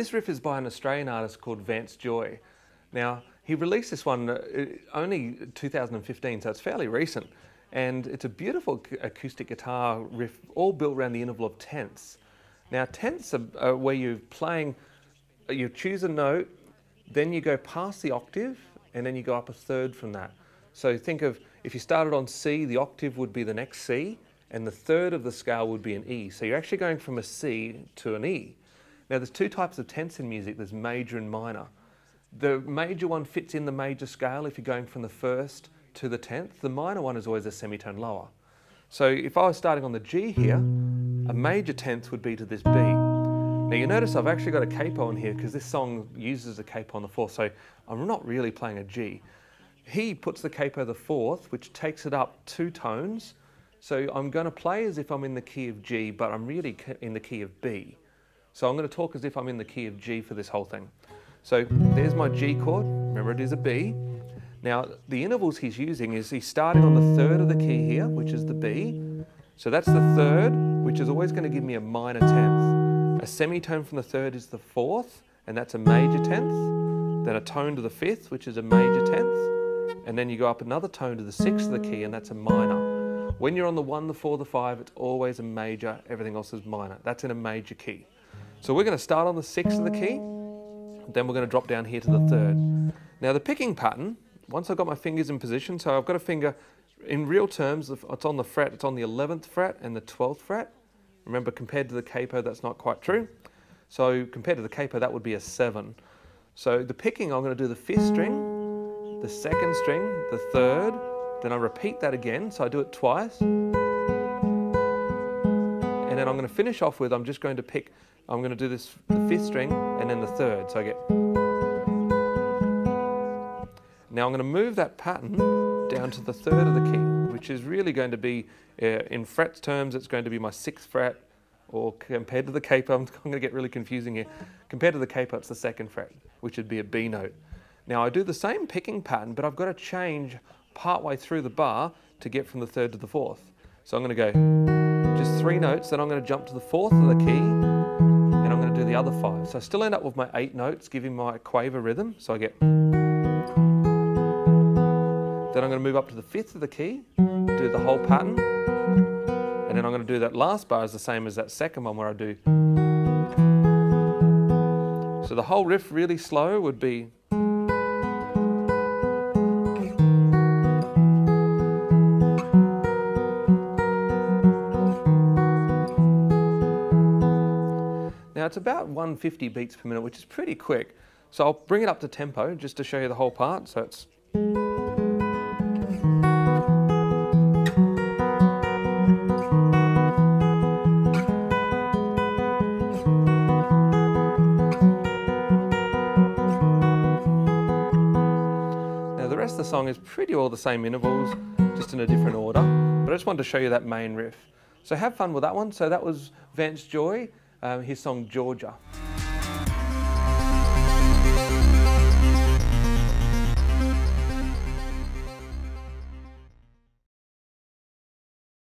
this riff is by an Australian artist called Vance Joys. Now, he released this one only 2015, so it's fairly recent. And it's a beautiful acoustic guitar riff, all built around the interval of tenths. Now, tenths are where you're playing, you choose a note, then you go past the octave, and then you go up a third from that. So think of, if you started on C, the octave would be the next C, and the third of the scale would be an E. So you're actually going from a C to an E. Now, there's two types of tenths in music. There's major and minor. The major one fits in the major scale if you're going from the first to the 10th. The minor one is always a semitone lower. So if I was starting on the G here, a major 10th would be to this B. Now you notice I've actually got a capo in here because this song uses a capo on the 4th, so I'm not really playing a G. He puts the capo the 4th, which takes it up 2 tones. So I'm going to play as if I'm in the key of G, but I'm really in the key of B. So I'm going to talk as if I'm in the key of G for this whole thing. So there's my G chord. Remember, it is a B. Now, the intervals he's using is he's starting on the third of the key here, which is the B. So that's the third, which is always going to give me a minor 10th. A semitone from the third is the 4th, and that's a major 10th. Then a tone to the 5th, which is a major 10th. And then you go up another tone to the 6th of the key, and that's a minor. When you're on the 1, the 4, the 5, it's always a major, everything else is minor. That's in a major key. So we're going to start on the 6th of the key, then we're going to drop down here to the 3rd. Now the picking pattern, once I've got my fingers in position, so I've got a finger, in real terms, it's on the fret, it's on the 11th fret and the 12th fret. Remember, compared to the capo, that's not quite true. So compared to the capo, that would be a 7. So the picking, I'm going to do the 5th string, the 2nd string, the 3rd, then I repeat that again, so I do it twice. And then I'm going to finish off with, I'm just going to pick, I'm going to do this, the 5th string and then the 3rd, so I get. Now I'm going to move that pattern down to the 3rd of the key, which is really going to be, in frets terms, it's going to be my 6th fret, or compared to the capo, I'm going to get really confusing here, compared to the capo it's the 2nd fret, which would be a B note. Now I do the same picking pattern, but I've got to change partway through the bar to get from the 3rd to the 4th. So I'm going to go just 3 notes, then I'm going to jump to the 4th of the key, and I'm going to do the other 5. So I still end up with my 8 notes, giving my quaver rhythm. So I get. Then I'm going to move up to the 5th of the key, do the whole pattern, and then I'm going to do that last bar is the same as that second one where I do. So the whole riff really slow would be. Now it's about 150 beats per minute, which is pretty quick. So I'll bring it up to tempo just to show you the whole part. So it's. Now the rest of the song is pretty all the same intervals, just in a different order. But I just wanted to show you that main riff. So have fun with that one. So that was Vance Joys. His song Georgia.